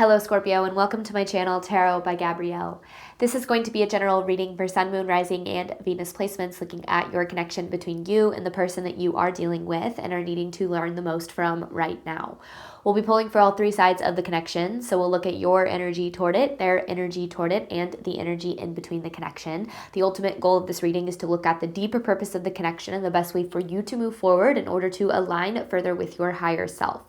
Hello Scorpio, and welcome to my channel Tarot by Gabrielle. This is going to be a general reading for Sun, Moon, Rising, and Venus placements, looking at your connection between you and the person that you are dealing with and are needing to learn the most from right now. We'll be pulling for all three sides of the connection, so we'll look at your energy toward it, their energy toward it, and the energy in between the connection. The ultimate goal of this reading is to look at the deeper purpose of the connection and the best way for you to move forward in order to align further with your higher self.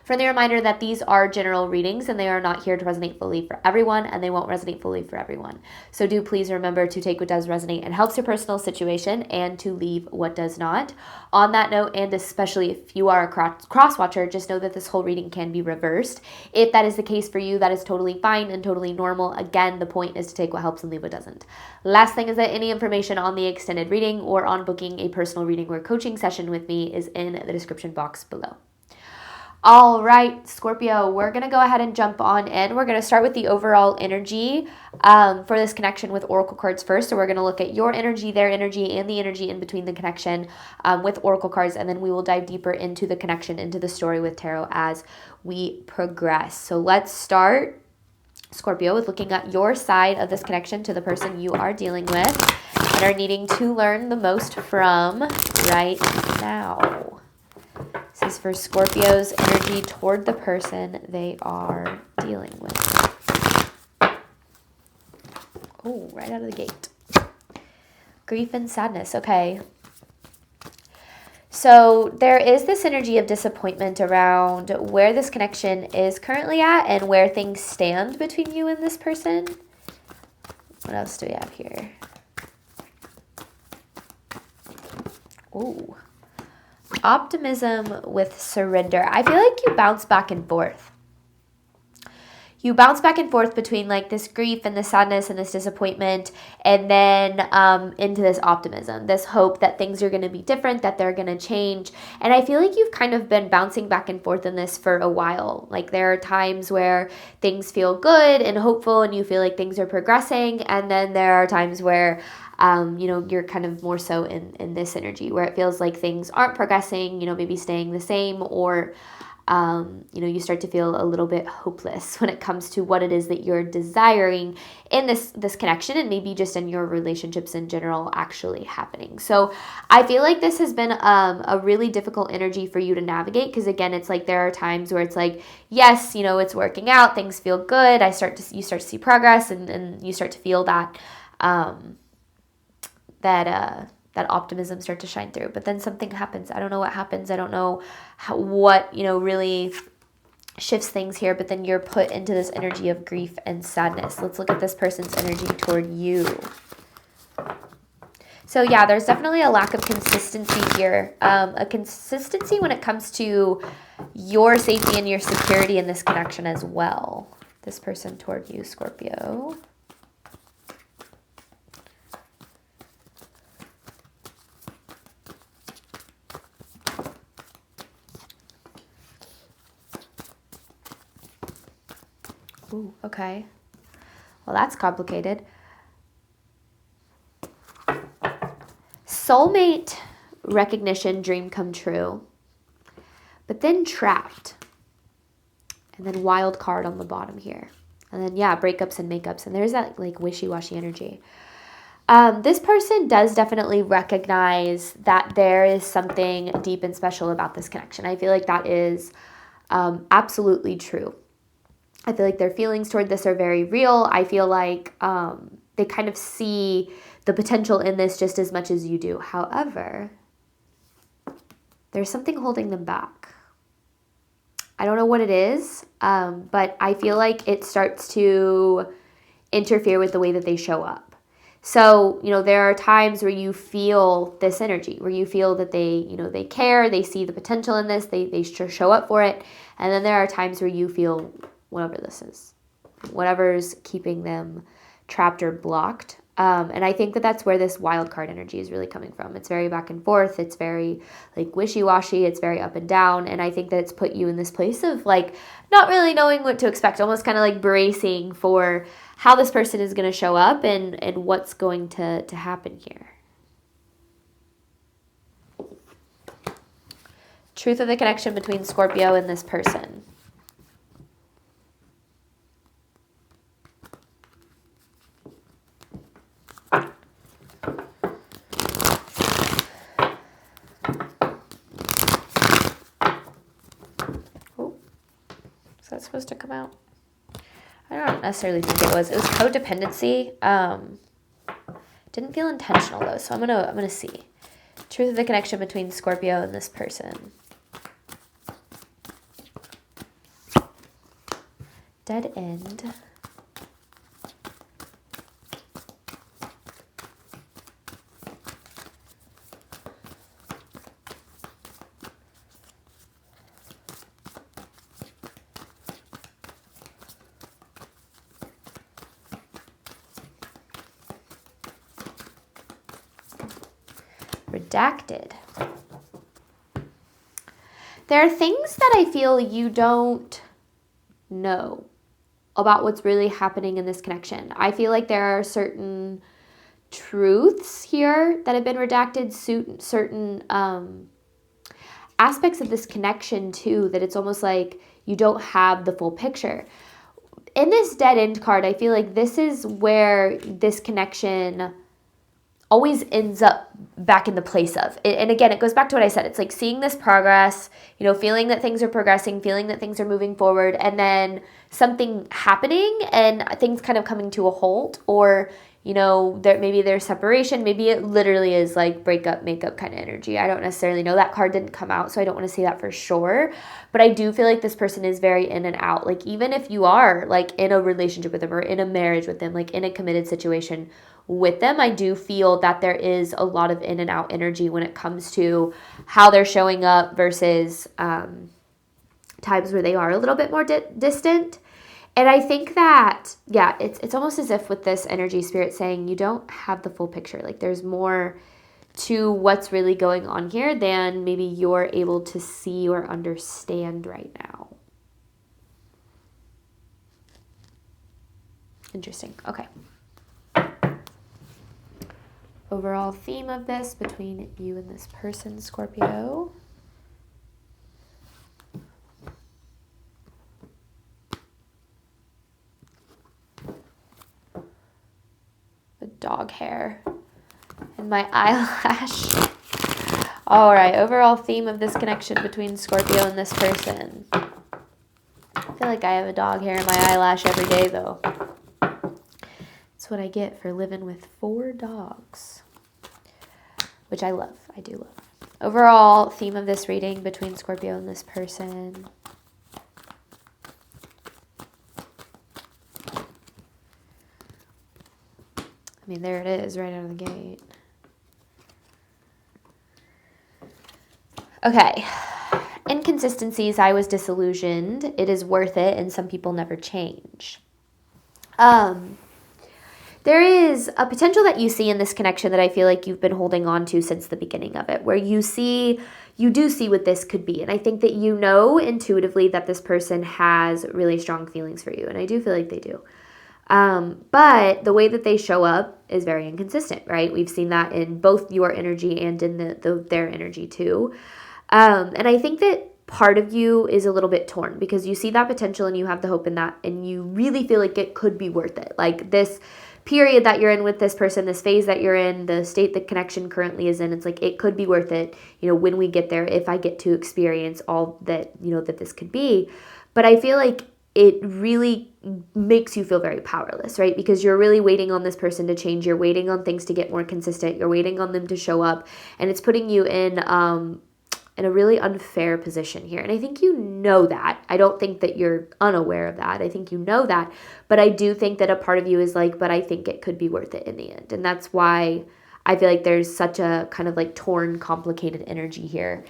Friendly reminder that these are general readings and they are not here to resonate fully for everyone, and they won't resonate fully for everyone. So do please remember to take what does resonate and helps your personal situation and to leave what does not. On that note, and especially if you are a cross watcher, just know that this whole reading can be reversed. If that is the case for you, that is totally fine and totally normal. Again, the point is to take what helps and leave what doesn't. Last thing is that any information on the extended reading or on booking a personal reading or coaching session with me is in the description box below. All right, Scorpio, we're going to go ahead and jump on in. We're going to start with the overall energy for this connection with oracle cards first. So we're going to look at your energy, their energy, and the energy in between the connection with oracle cards. And then we will dive deeper into the connection, into the story with tarot as we progress. So let's start, Scorpio, with looking at your side of this connection to the person you are dealing with and are needing to learn the most from right now. This is for Scorpio's energy toward the person they are dealing with. Oh, right out of the gate. Grief and sadness. Okay. So there is this energy of disappointment around where this connection is currently at and where things stand between you and this person. What else do we have here? Oh. Optimism with surrender. I feel like you bounce back and forth. You bounce back and forth between like this grief and this sadness and this disappointment, and then into this optimism, this hope that things are going to be different, that they're going to change. And I feel like you've kind of been bouncing back and forth in this for a while. Like there are times where things feel good and hopeful and you feel like things are progressing. And then there are times where you're kind of more so in this energy where it feels like things aren't progressing, maybe staying the same, or, you start to feel a little bit hopeless when it comes to what it is that you're desiring in this connection, and maybe just in your relationships in general actually happening. So I feel like this has been a really difficult energy for you to navigate, because again, it's like there are times where it's like, yes, it's working out, things feel good, you start to see progress, and you start to feel that that optimism start to shine through. But then something happens. I don't know what happens. I don't know what really shifts things here, but then you're put into this energy of grief and sadness. Let's look at this person's energy toward you. So yeah, there's definitely a lack of consistency here. A consistency when it comes to your safety and your security in this connection as well. This person toward you, Scorpio. Ooh, okay. Well, that's complicated. Soulmate recognition, dream come true. But then trapped. And then wild card on the bottom here. And then, yeah, breakups and makeups. And there's that, like, wishy-washy energy. This person does definitely recognize that there is something deep and special about this connection. I feel like that is absolutely true. I feel like their feelings toward this are very real. I feel like they kind of see the potential in this just as much as you do. However, there's something holding them back. I don't know what it is, but I feel like it starts to interfere with the way that they show up. So, there are times where you feel this energy, where you feel that they care, they see the potential in this, they show up for it. And then there are times where you feel whatever this is, whatever's keeping them trapped or blocked. And I think that that's where this wild card energy is really coming from. It's very back and forth. It's very like wishy-washy. It's very up and down. And I think that it's put you in this place of like not really knowing what to expect, almost kind of like bracing for how this person is going to show up and what's going to happen here. Truth of the connection between Scorpio and this person. that supposed to come out? I don't necessarily think it was. It was codependency. Didn't feel intentional though, so I'm gonna see. Truth of the connection between Scorpio and this person. Dead end. Redacted. There are things that I feel you don't know about what's really happening in this connection. I feel like there are certain truths here that have been redacted, certain aspects of this connection too, that it's almost like you don't have the full picture. In this dead end card, I feel like this is where this connection always ends up back in the place of. And again, it goes back to what I said. It's like seeing this progress, you know, feeling that things are progressing, feeling that things are moving forward, and then something happening and things kind of coming to a halt, or, you know, maybe there's separation. Maybe it literally is like breakup, makeup kind of energy. I don't necessarily know. That card didn't come out, so I don't want to say that for sure. But I do feel like this person is very in and out. Like even if you are like in a relationship with them or in a marriage with them, like in a committed situation with them, I do feel that there is a lot of in and out energy when it comes to how they're showing up versus times where they are a little bit more distant. And I think that, yeah, it's almost as if with this energy, spirit saying you don't have the full picture. Like there's more to what's really going on here than maybe you're able to see or understand right now. Interesting. Okay. Overall theme of this between you and this person, Scorpio. The dog hair and my eyelash. All right, overall theme of this connection between Scorpio and this person. I feel like I have a dog hair in my eyelash every day though. That's what I get for living with 4 dogs, which I love. I do love. Overall theme of this reading between Scorpio and this person. I mean, there it is right out of the gate. Okay. Inconsistencies. I was disillusioned. It is worth it, and some people never change. There is a potential that you see in this connection that I feel like you've been holding on to since the beginning of it, where you do see what this could be. And I think that you know intuitively that this person has really strong feelings for you. And I do feel like they do. But the way that they show up is very inconsistent, right? We've seen that in both your energy and in their energy too. And I think that part of you is a little bit torn because you see that potential and you have the hope in that, and you really feel like it could be worth it. Like this period that you're in with this person, this phase that you're in, the state the connection currently is in, it's like it could be worth it, you know, when we get there, if I get to experience all that, you know, that this could be. But I feel like it really makes you feel very powerless, right? Because you're really waiting on this person to change. You're waiting on things to get more consistent. You're waiting on them to show up. And it's putting you in a really unfair position here. And I think you know that. I don't think that you're unaware of that. I think you know that. But I do think that a part of you is like, but I think it could be worth it in the end. And that's why I feel like there's such a kind of like torn, complicated energy here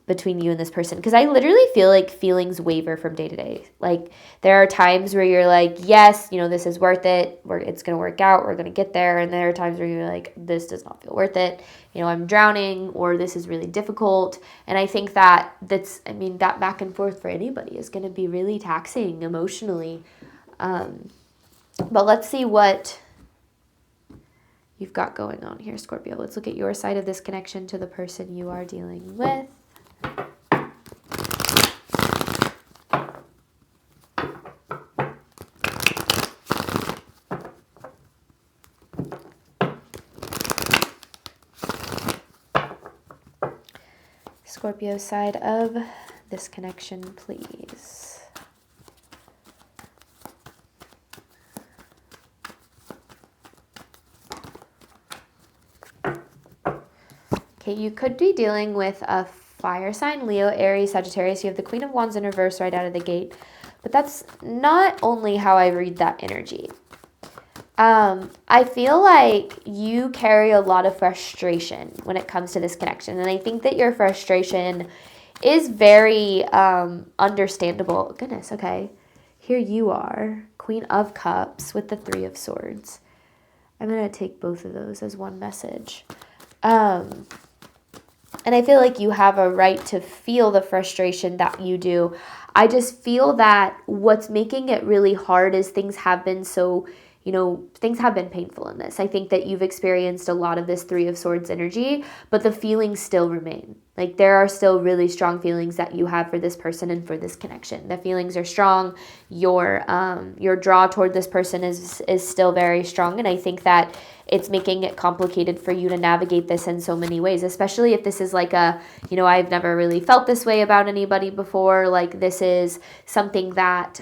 between you and this person. Because I literally feel like feelings waver from day to day. Like there are times where you're like, yes, you know, this is worth it. It's going to work out. We're going to get there. And there are times where you're like, this does not feel worth it. You know, I'm drowning, or this is really difficult. And I think that that back and forth for anybody is going to be really taxing emotionally. But let's see what you've got going on here, Scorpio. Let's look at your side of this connection to the person you are dealing with. Scorpio side of this connection, please. Okay, you could be dealing with a fire sign, Leo, Aries, Sagittarius. You have the Queen of Wands in reverse right out of the gate. But that's not only how I read that energy. I feel like you carry a lot of frustration when it comes to this connection. And I think that your frustration is very understandable. Goodness, okay. Here you are, Queen of Cups with the Three of Swords. I'm going to take both of those as one message. And I feel like you have a right to feel the frustration that you do. I just feel that what's making it really hard is things have been so, things have been painful in this. I think that you've experienced a lot of this Three of Swords energy, but the feelings still remain. Like there are still really strong feelings that you have for this person and for this connection. The feelings are strong. Your draw toward this person is still very strong. And I think that it's making it complicated for you to navigate this in so many ways, especially if this is like I've never really felt this way about anybody before. Like this is something that,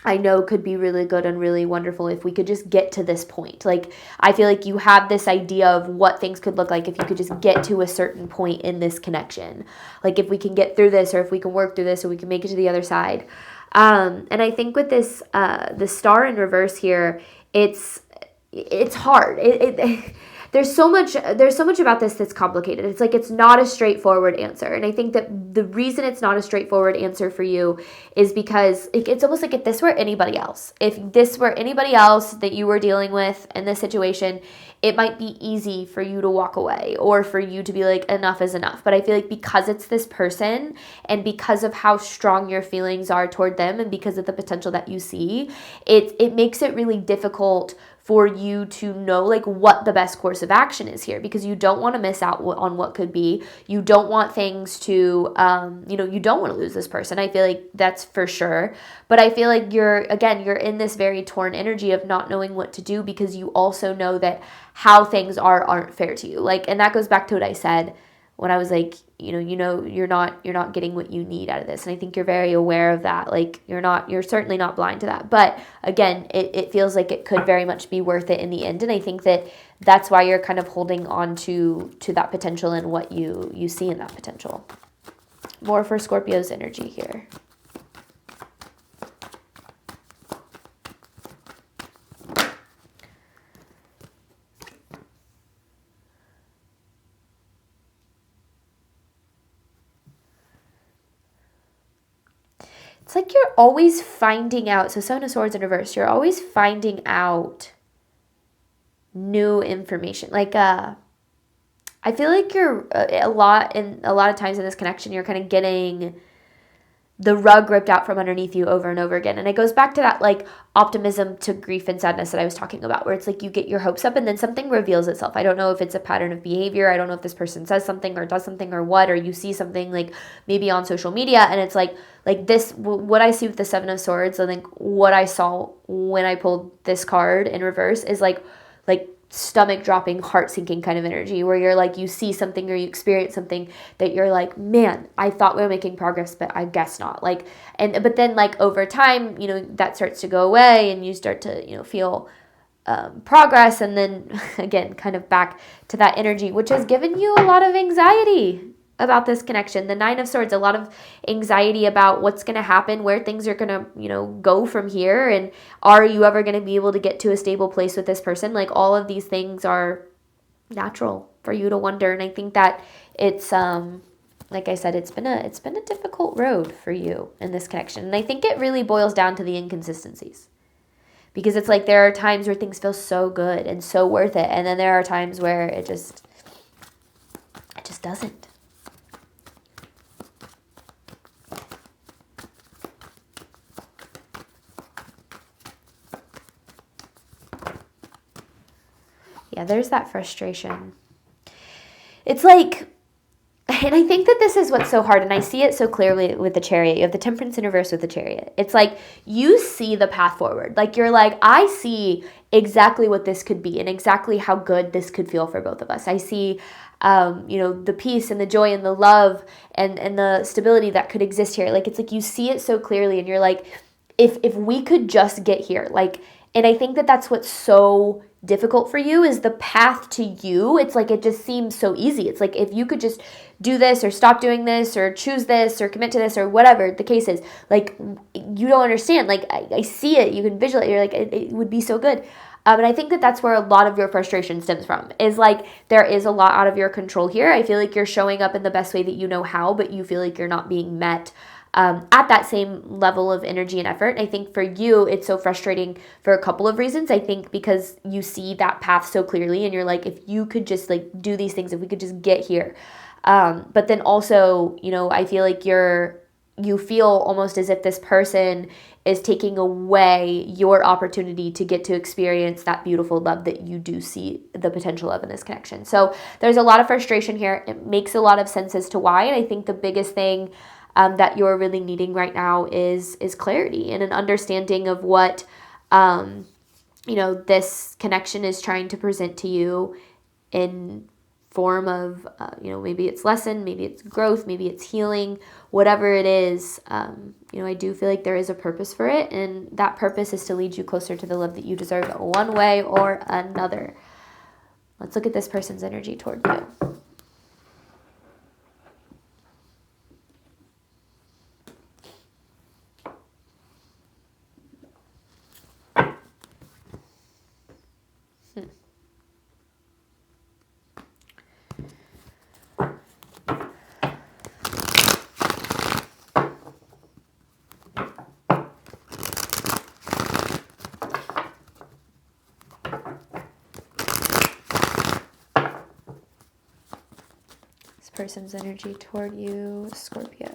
I know could be really good and really wonderful if we could just get to this point. Like, I feel like you have this idea of what things could look like if you could just get to a certain point in this connection. Like, if we can get through this, or if we can work through this, or we can make it to the other side. And I think with this, the star in reverse here, it's hard. There's so much about this that's complicated. It's like it's not a straightforward answer. And I think that the reason it's not a straightforward answer for you is because it's almost like if this were anybody else. If this were anybody else that you were dealing with in this situation, it might be easy for you to walk away or for you to be like, enough is enough. But I feel like because it's this person and because of how strong your feelings are toward them and because of the potential that you see, it makes it really difficult for you to know like what the best course of action is here, because you don't want to miss out on what could be. You don't want things to, you don't want to lose this person. I feel like that's for sure. But I feel like you're in this very torn energy of not knowing what to do, because you also know that how things aren't fair to you. Like, and that goes back to what I said when I was like, you're not getting what you need out of this. And I think you're very aware of that. Like you're certainly not blind to that. But again, it feels like it could very much be worth it in the end. And I think that that's why you're kind of holding on to that potential and what you see in that potential. More for Scorpio's energy here. It's like you're always finding out. So Seven of Swords in reverse. You're always finding out new information. Like, I feel like you're a lot of times in this connection, you're kind of getting the rug ripped out from underneath you over and over again. And it goes back to that like optimism to grief and sadness that I was talking about, where it's like you get your hopes up and then something reveals itself. I don't know if it's a pattern of behavior. I don't know if this person says something or does something or what, or you see something like maybe on social media and it's like this, what I see with the Seven of Swords, I think what I saw when I pulled this card in reverse is like stomach dropping, heart sinking kind of energy, where you're like, you see something or you experience something that you're like, man, I thought we were making progress, but I guess not. Like, but then like over time, that starts to go away and you start to, feel progress. And then again, kind of back to that energy, which has given you a lot of anxiety about this connection. The Nine of Swords, a lot of anxiety about what's going to happen, where things are going to, go from here. And are you ever going to be able to get to a stable place with this person? Like all of these things are natural for you to wonder. And I think that it's, like I said, it's been a difficult road for you in this connection. And I think it really boils down to the inconsistencies, because it's like there are times where things feel so good and so worth it. And then there are times where it just doesn't. Yeah, there's that frustration. It's like, and I think that this is what's so hard, and I see it so clearly with the Chariot. You have the Temperance in reverse with the Chariot. It's like you see the path forward. Like you're like, I see exactly what this could be and exactly how good this could feel for both of us. I see, the peace and the joy and the love and the stability that could exist here. Like it's like you see it so clearly, and you're like, if we could just get here, like, And I think that that's what's so difficult for you is the path to you. It's like it just seems so easy. It's like if you could just do this or stop doing this or choose this or commit to this or whatever the case is, like you don't understand. Like I see it. You can visualize. You're like, it would be so good. And I think that that's where a lot of your frustration stems from, is like there is a lot out of your control here. I feel like you're showing up in the best way that you know how, but you feel like you're not being met at that same level of energy and effort. And I think for you, it's so frustrating for a couple of reasons. I think because you see that path so clearly and you're like, if you could just like do these things, if we could just get here. But then also, you know, I feel like you feel almost as if this person is taking away your opportunity to get to experience that beautiful love that you do see the potential of in this connection. So there's a lot of frustration here. It makes a lot of sense as to why. And I think the biggest thing that you're really needing right now is clarity and an understanding of what, you know, this connection is trying to present to you in form of, you know, maybe it's lesson, maybe it's growth, maybe it's healing, whatever it is. You know, I do feel like there is a purpose for it, and that purpose is to lead you closer to the love that you deserve one way or another. Let's look at this person's energy toward you. Person's energy toward you, Scorpio.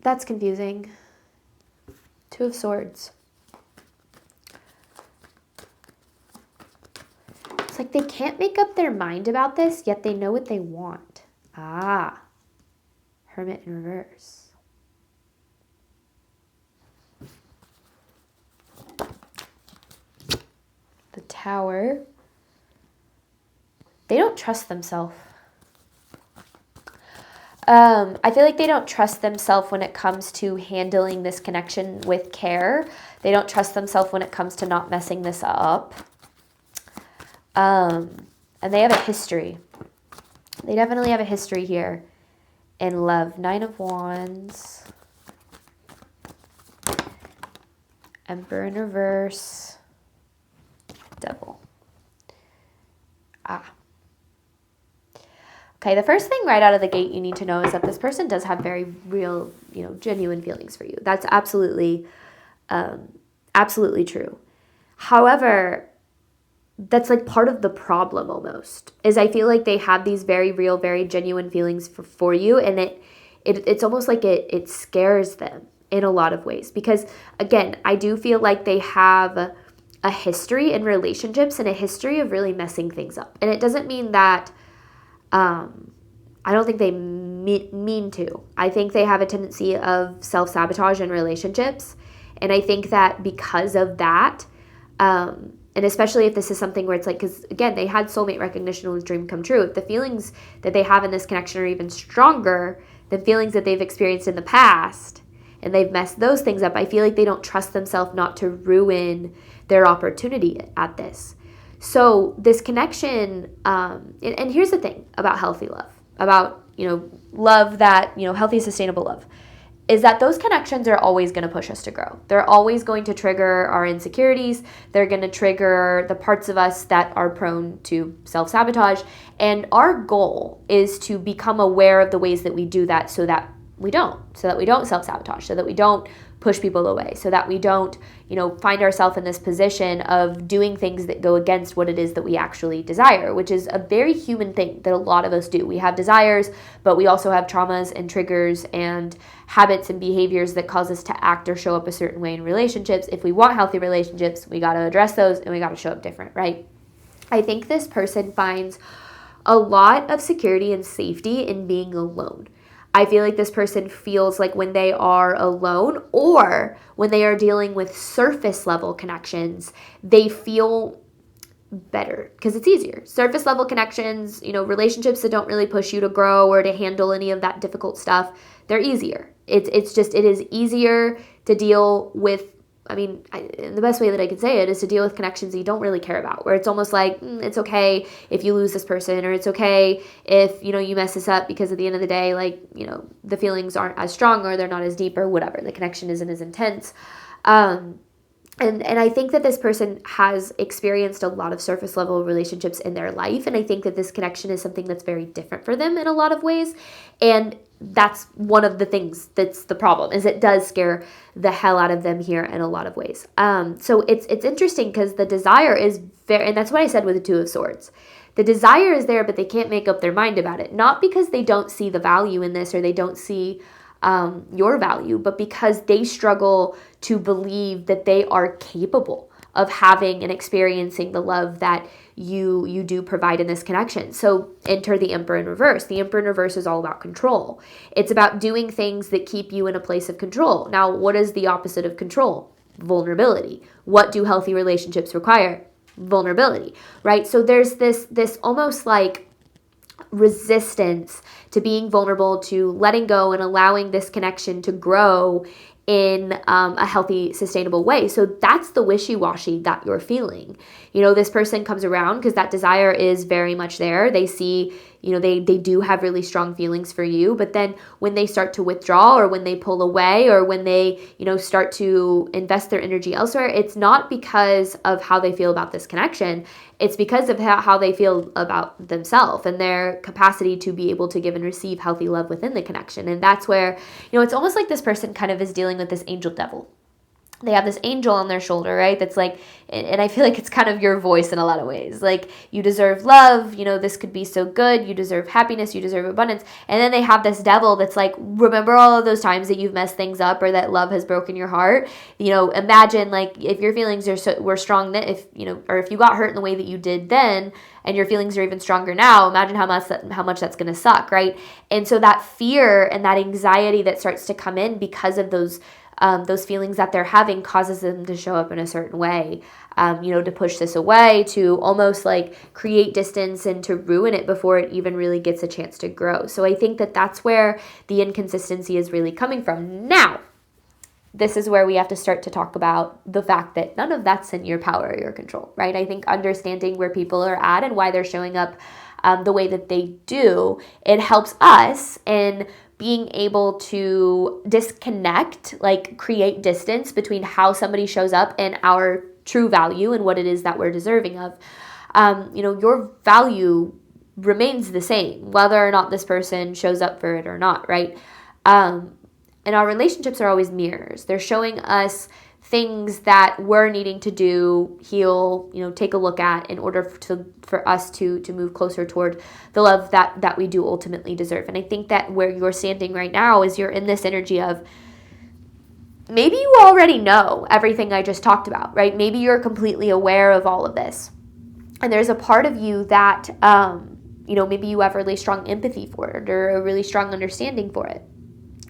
That's confusing. Two of Swords. It's like they can't make up their mind about this, yet they know what they want. Ah. Hermit in reverse. The Tower. They don't trust themselves. I feel like they don't trust themselves when it comes to handling this connection with care. They don't trust themselves when it comes to not messing this up. And they have a history. They definitely have a history here in love. 9 of Wands. Emperor in reverse. Devil. Okay, the first thing right out of the gate you need to know is that this person does have very real, you know, genuine feelings for you. That's absolutely, absolutely true. However, that's like part of the problem almost, is I feel like they have these very real, very genuine feelings for you, and it's almost like it scares them in a lot of ways. Because again, I do feel like they have a history in relationships and a history of really messing things up. And it doesn't mean that, I don't think they mean to. I think they have a tendency of self-sabotage in relationships. And I think that because of that, and especially if this is something where it's like, because again, they had soulmate recognition with dream come true. If the feelings that they have in this connection are even stronger than feelings that they've experienced in the past, and they've messed those things up, I feel like they don't trust themselves not to ruin their opportunity at this. So this connection, and here's the thing about healthy love, about, you know, love that, you know, healthy, sustainable love, is that those connections are always going to push us to grow. They're always going to trigger our insecurities. They're going to trigger the parts of us that are prone to self-sabotage. And our goal is to become aware of the ways that we do that so that we don't self-sabotage, so that we don't push people away, so that we don't, you know, find ourselves in this position of doing things that go against what it is that we actually desire, which is a very human thing that a lot of us do. We have desires, but we also have traumas and triggers and habits and behaviors that cause us to act or show up a certain way in relationships. If we want healthy relationships, we got to address those and we got to show up different, right? I think this person finds a lot of security and safety in being alone. I feel like this person feels like when they are alone or when they are dealing with surface level connections, they feel better because it's easier. Surface level connections, relationships that don't really push you to grow or to handle any of that difficult stuff, they're easier. It is easier to deal with. The best way that I can say it is to deal with connections that you don't really care about, where it's almost like, it's okay if you lose this person, or it's okay if, you mess this up, because at the end of the day, the feelings aren't as strong, or they're not as deep, or whatever. The connection isn't as intense. And I think that this person has experienced a lot of surface level relationships in their life. And I think that this connection is something that's very different for them in a lot of ways. And that's one of the things that's the problem, is it does scare the hell out of them here in a lot of ways. So it's interesting because the desire is very, and that's what I said with the Two of Swords. The desire is there, but they can't make up their mind about it. Not because they don't see the value in this, or they don't see your value, but because they struggle to believe that they are capable of having and experiencing the love that you do provide in this connection. So enter the Emperor in reverse. The Emperor in reverse is all about control. It's about doing things that keep you in a place of control. Now, what is the opposite of control? Vulnerability. What do healthy relationships require? Vulnerability, right? So there's this almost like resistance to being vulnerable, to letting go and allowing this connection to grow in a healthy, sustainable way. So that's the wishy-washy that you're feeling. This person comes around because that desire is very much there. They see, they do have really strong feelings for you, but then when they start to withdraw, or when they pull away, or when they, start to invest their energy elsewhere, it's not because of how they feel about this connection. It's because of how they feel about themselves and their capacity to be able to give and receive healthy love within the connection. And that's where, it's almost like this person kind of is dealing with this angel devil. They have this angel on their shoulder, right? That's like, and I feel like it's kind of your voice in a lot of ways. Like, you deserve love, this could be so good, you deserve happiness, you deserve abundance. And then they have this devil that's like, remember all of those times that you've messed things up, or that love has broken your heart? Imagine, like, if your feelings were strong then, or if you got hurt in the way that you did then, and your feelings are even stronger now, imagine how much that's going to suck, right? And so that fear and that anxiety that starts to come in because of those feelings that they're having causes them to show up in a certain way, to push this away, to almost like create distance and to ruin it before it even really gets a chance to grow. So I think that that's where the inconsistency is really coming from. Now, this is where we have to start to talk about the fact that none of that's in your power or your control, right? I think understanding where people are at and why they're showing up the way that they do, it helps us in being able to disconnect, like create distance between how somebody shows up and our true value and what it is that we're deserving of. Your value remains the same, whether or not this person shows up for it or not, right? And our relationships are always mirrors. They're showing us things that we're needing to do, heal, take a look at in order for us to move closer toward the love that we do ultimately deserve. And I think that where you're standing right now is you're in this energy of, maybe you already know everything I just talked about, right? Maybe you're completely aware of all of this. And there's a part of you that, maybe you have really strong empathy for it, or a really strong understanding for it,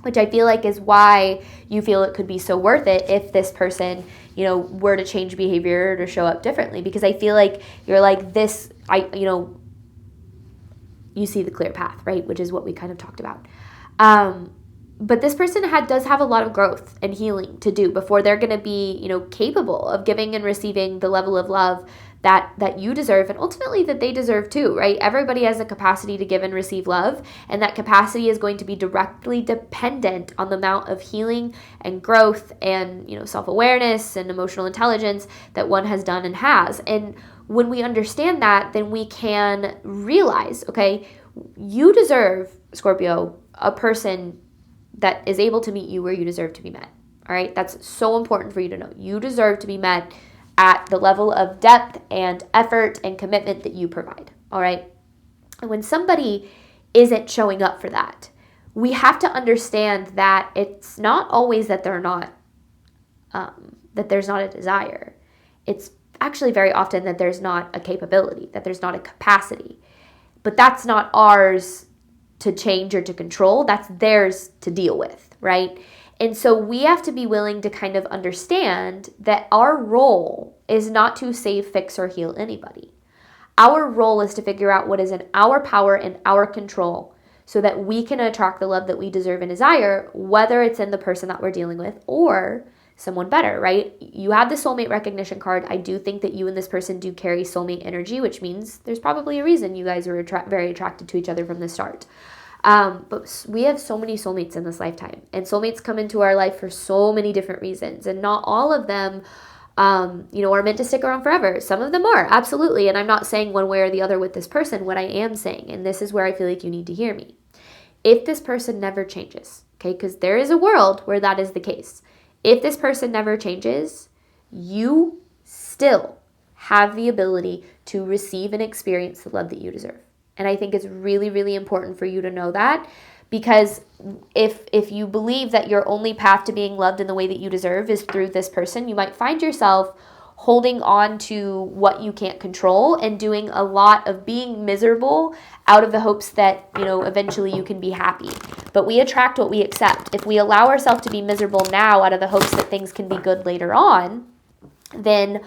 which I feel like is why you feel it could be so worth it if this person, were to change behavior or to show up differently. Because I feel like you're like this, you see the clear path, right? Which is what we kind of talked about. But this person does have a lot of growth and healing to do before they're going to be, capable of giving and receiving the level of love that you deserve, and ultimately that they deserve too, right? Everybody has a capacity to give and receive love, and that capacity is going to be directly dependent on the amount of healing and growth and, self-awareness and emotional intelligence that one has done and has. And when we understand that, then we can realize, okay, you deserve, Scorpio, a person that is able to meet you where you deserve to be met. All right? That's so important for you to know. You deserve to be met at the level of depth and effort and commitment that you provide. All right? And when somebody isn't showing up for that, we have to understand that it's not always that they're not, that there's not a desire. It's actually very often that there's not a capability, that there's not a capacity. But that's not ours to change or to control. That's theirs to deal with, right? And so we have to be willing to kind of understand that our role is not to save, fix, or heal anybody. Our role is to figure out what is in our power and our control so that we can attract the love that we deserve and desire, whether it's in the person that we're dealing with or someone better, right? You have the soulmate recognition card. I do think that you and this person do carry soulmate energy, which means there's probably a reason you guys were very attracted to each other from the start. But we have so many soulmates in this lifetime, and soulmates come into our life for so many different reasons, and not all of them are meant to stick around forever. Some of them are, absolutely. And I'm not saying one way or the other with this person. What I am saying, and this is where I feel like you need to hear me. If this person never changes, okay, because there is a world where that is the case. If this person never changes, you still have the ability to receive and experience the love that you deserve. And I think it's really, really important for you to know that, because if you believe that your only path to being loved in the way that you deserve is through this person, you might find yourself holding on to what you can't control and doing a lot of being miserable out of the hopes that, eventually you can be happy. But we attract what we accept. If we allow ourselves to be miserable now out of the hopes that things can be good later on, then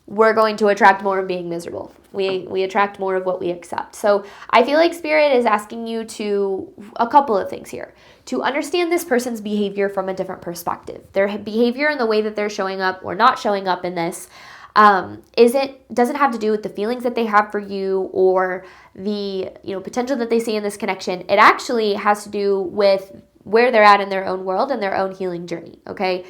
we're going to attract more of being miserable. We attract more of what we accept. So I feel like Spirit is asking you to, a couple of things here, to understand this person's behavior from a different perspective. Their behavior and the way that they're showing up or not showing up in this doesn't have to do with the feelings that they have for you or the potential that they see in this connection. It actually has to do with where they're at in their own world and their own healing journey, okay?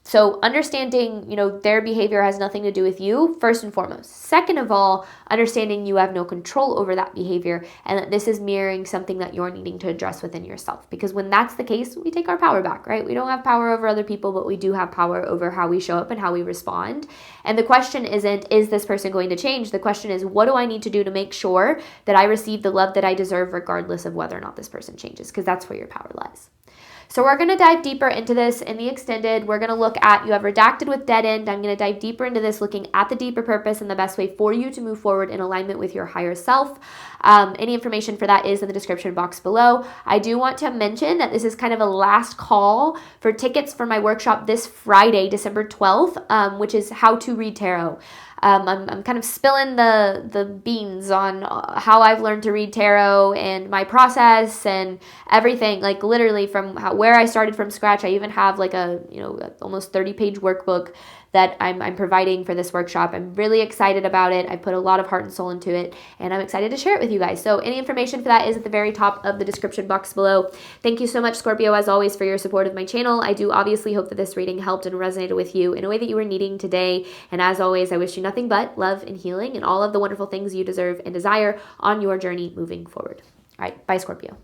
So understanding, their behavior has nothing to do with you, first and foremost. Second of all, understanding you have no control over that behavior and that this is mirroring something that you're needing to address within yourself. Because when that's the case, we take our power back, right? We don't have power over other people, but we do have power over how we show up and how we respond. And the question isn't, is this person going to change? The question is, what do I need to do to make sure that I receive the love that I deserve regardless of whether or not this person changes? Because that's where your power lies. So we're going to dive deeper into this in the extended. We're going to look at, you have redacted with dead end. I'm going to dive deeper into this, looking at the deeper purpose and the best way for you to move forward in alignment with your higher self. Any information for that is in the description box below. I do want to mention that this is kind of a last call for tickets for my workshop this Friday, December 12th, which is how to read tarot. I'm kind of spilling the beans on how I've learned to read tarot and my process and everything, like literally from where I started from scratch. I even have like a almost 30-page workbook that I'm providing for this workshop. I'm really excited about it. I put a lot of heart and soul into it, and I'm excited to share it with you guys. So any information for that is at the very top of the description box below. Thank you so much, Scorpio, as always, for your support of my channel. I do obviously hope that this reading helped and resonated with you in a way that you were needing today. And as always, I wish you nothing but love and healing and all of the wonderful things you deserve and desire on your journey moving forward. All right, bye, Scorpio.